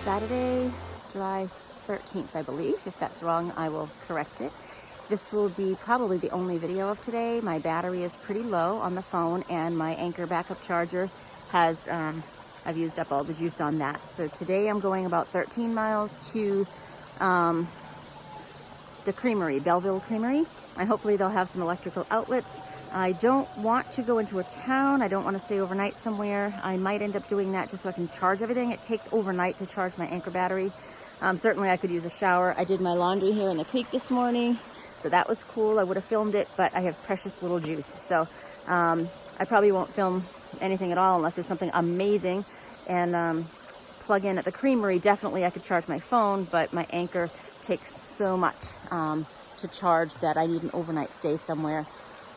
Saturday, July 13th, I believe. If that's wrong, I will correct it. This will be probably the only video of today. My battery is pretty low on the phone, and my Anchor backup charger has, I've used up all the juice on that. So today I'm going about 13 miles to the creamery, Belleville Creamery, and hopefully they'll have some electrical outlets. I don't want to go into a town. I don't want to stay overnight somewhere. I might end up doing that just so I can charge everything. It takes overnight to charge my Anchor battery. Certainly I could use a shower. I did my laundry here in the creek this morning, so that was cool. I would have filmed it, but I have precious little juice. So I probably won't film anything at all unless there's something amazing. And plug in at the creamery, definitely I could charge my phone, but my Anchor takes so much to charge that I need an overnight stay somewhere.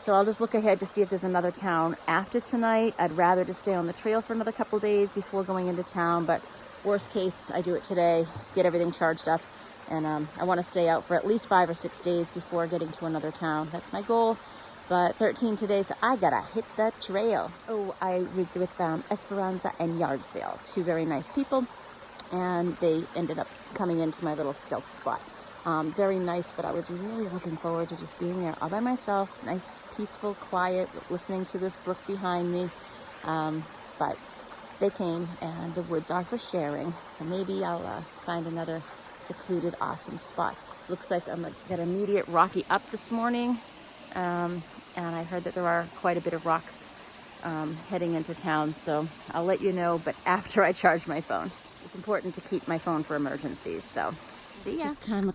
So I'll just look ahead to see if there's another town after tonight. I'd rather just stay on the trail for another couple days before going into town, but worst case, I do it today, get everything charged up, and I want to stay out for at least 5 or 6 days before getting to another town. That's my goal, but 13 today, so I gotta hit the trail. Oh, I was with Esperanza and Yard Sale, two very nice people, and they ended up coming into my little stealth spot. Very nice, but I was really looking forward to just being there all by myself. Nice, peaceful, quiet, listening to this brook behind me. But they came, and the woods are for sharing. So maybe I'll find another secluded, awesome spot. Looks like I'm got immediate rocky up this morning. And I heard that there are quite a bit of rocks heading into town. So I'll let you know, but after I charge my phone. It's important to keep my phone for emergencies, so. See ya. Just come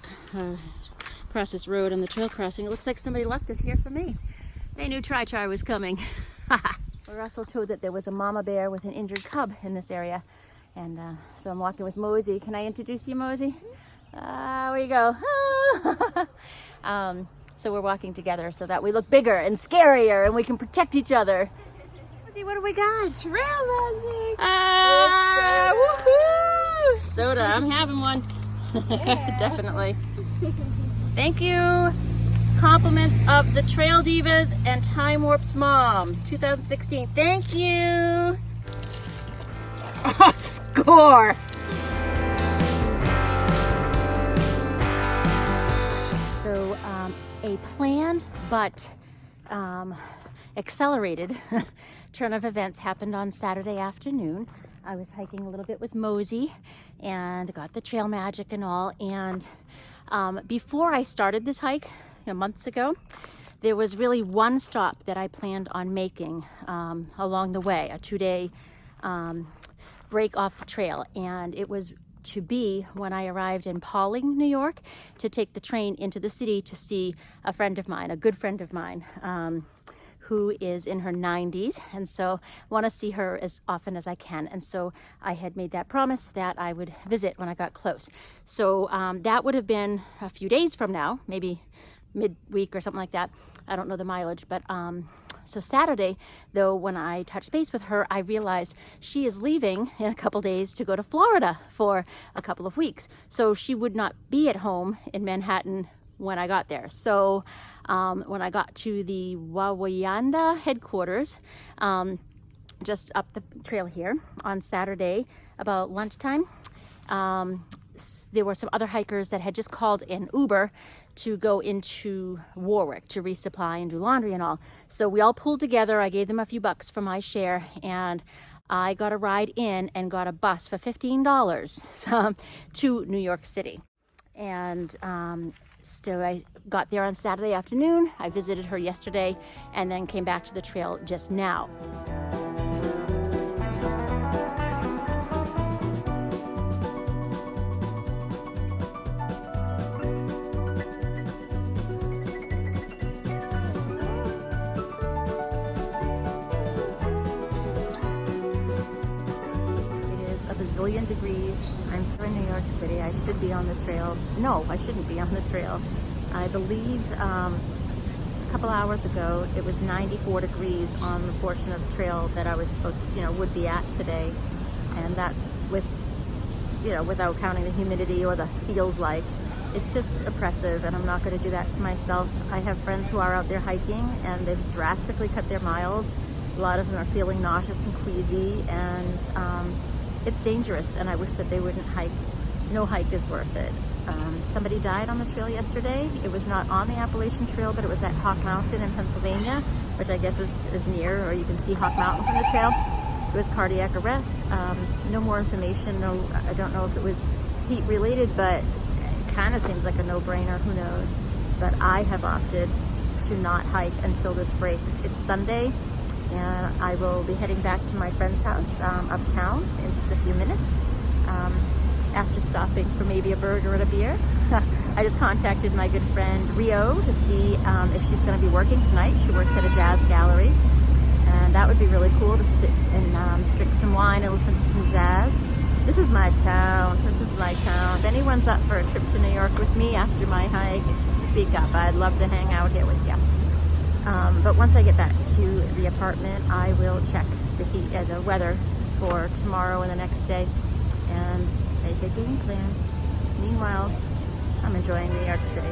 across this road on the trail crossing. It looks like somebody left this here for me. They knew Tri was coming. We're also told that there was a mama bear with an injured cub in this area. And so I'm walking with Mosey. Can I introduce you, Mosey? There you go. So we're walking together so that we look bigger and scarier and we can protect each other. Mosey, what do we got? Trail magic! Woohoo! Soda, I'm having one. Yeah. Definitely. Thank you. Compliments of the Trail Divas and Time Warp's mom, 2016. Thank you. Oh, score. So a planned but accelerated turn of events happened on Saturday afternoon. I was hiking a little bit with Mosey and got the trail magic and all. And before I started this hike months ago, there was really one stop that I planned on making along the way, a 2-day break off the trail. And it was to be when I arrived in Pawling, New York, to take the train into the city to see a friend of mine, a good friend of mine, who is in her 90s, and so I want to see her as often as I can. And so I had made that promise that I would visit when I got close. So that would have been a few days from now, maybe midweek or something like that. I don't know the mileage, but so Saturday, though, when I touched base with her, I realized she is leaving in a couple days to go to Florida for a couple of weeks. So she would not be at home in Manhattan when I got there. So when I got to the Wawayanda headquarters, just up the trail here on Saturday about lunchtime, there were some other hikers that had just called an Uber to go into Warwick to resupply and do laundry and all. So we all pulled together. I gave them a few bucks for my share, and I got a ride in and got a bus for $15 to New York City. And so I got there on Saturday afternoon. I visited her yesterday and then came back to the trail just now. Bazillion degrees. I'm still in New York City. I should be on the trail. No, I shouldn't be on the trail. I believe a couple hours ago it was 94 degrees on the portion of the trail that I was supposed to, would be at today, and that's with, without counting the humidity or the feels like. It's just oppressive, and I'm not going to do that to myself. I have friends who are out there hiking, and they've drastically cut their miles. A lot of them are feeling nauseous and queasy, and it's dangerous, and I wish that they wouldn't hike. No hike is worth it. Somebody died on the trail yesterday. It was not on the Appalachian Trail, but it was at Hawk Mountain in Pennsylvania, which I guess is near, or you can see Hawk Mountain from the trail. It was cardiac arrest. No more information. No, I don't know if it was heat related, but it kind of seems like a no-brainer. Who knows? But I have opted to not hike until this breaks. It's Sunday, and I will be heading back to my friend's house uptown in just a few minutes. After stopping for maybe a burger and a beer. I just contacted my good friend Rio to see if she's going to be working tonight. She works at a jazz gallery, and that would be really cool to sit and drink some wine and listen to some jazz. This is my town. This is my town. If anyone's up for a trip to New York with me after my hike, speak up. I'd love to hang out here with you. But once I get back to the apartment, I will check the weather for tomorrow and the next day, and make a game plan. Meanwhile, I'm enjoying New York City.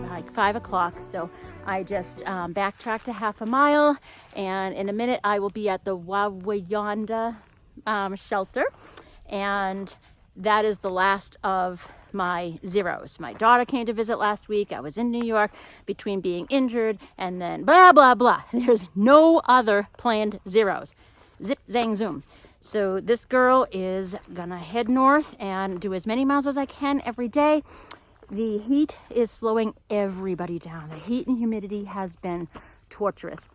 Like 5 o'clock, so I just backtracked a half a mile, and in a minute I will be at the Wawayanda shelter, and that is the last of my zeros. My daughter came to visit last week. I was in New York between being injured and then blah blah blah. There's no other planned zeros. Zip zang zoom. So this girl is gonna head north and do as many miles as I can every day. The heat is slowing everybody down. The heat and humidity has been torturous.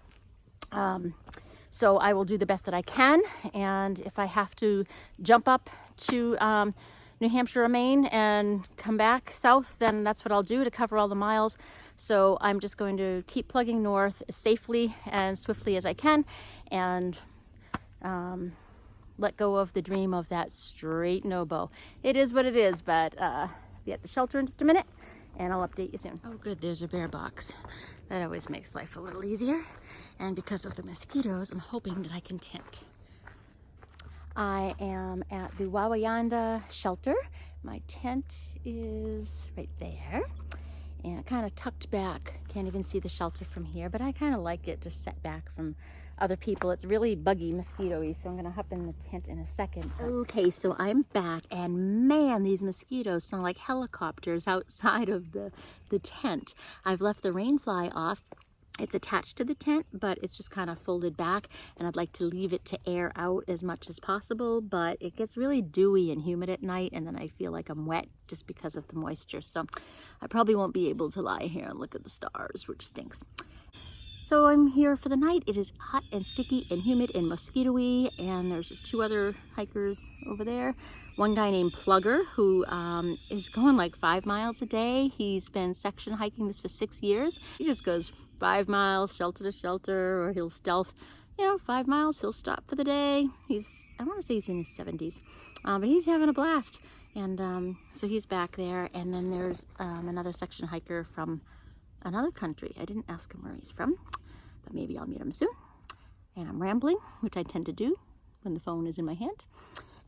So I will do the best that I can. And if I have to jump up to New Hampshire or Maine and come back south, then that's what I'll do to cover all the miles. So I'm just going to keep plugging north as safely and swiftly as I can, and let go of the dream of that straight no bow. It is what it is, but be at the shelter in just a minute, and I'll update you soon. Oh good, there's a bear box. That always makes life a little easier. And because of the mosquitoes, I'm hoping that I can tent. I am at the Wawayanda shelter. My tent is right there, and kind of tucked back. Can't even see the shelter from here, but I kind of like it just set back from other people. It's really buggy, mosquito-y, so I'm gonna hop in the tent in a second. Okay, so I'm back, and man, these mosquitoes sound like helicopters outside of the tent. I've left the rain fly off. It's attached to the tent, but it's just kind of folded back, and I'd like to leave it to air out as much as possible, but it gets really dewy and humid at night, and then I feel like I'm wet just because of the moisture, so I probably won't be able to lie here and look at the stars, which stinks. So I'm here for the night. It is hot and sticky and humid and mosquito-y, and there's just 2 other hikers over there. One guy named Plugger, who is going like 5 miles a day. He's been section hiking this for 6 years. He just goes 5 miles, shelter to shelter, or he'll stealth, 5 miles, he'll stop for the day. I want to say he's in his 70s, but he's having a blast. And so he's back there. And then there's another section hiker from another country. I didn't ask him where he's from, but maybe I'll meet him soon. And I'm rambling, which I tend to do when the phone is in my hand.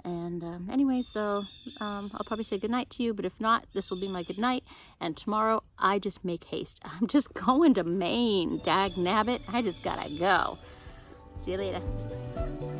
And anyway, so I'll probably say goodnight to you, but if not, this will be my good night. And tomorrow, I just make haste. I'm just going to Maine, dag nabbit. I just gotta go. See you later.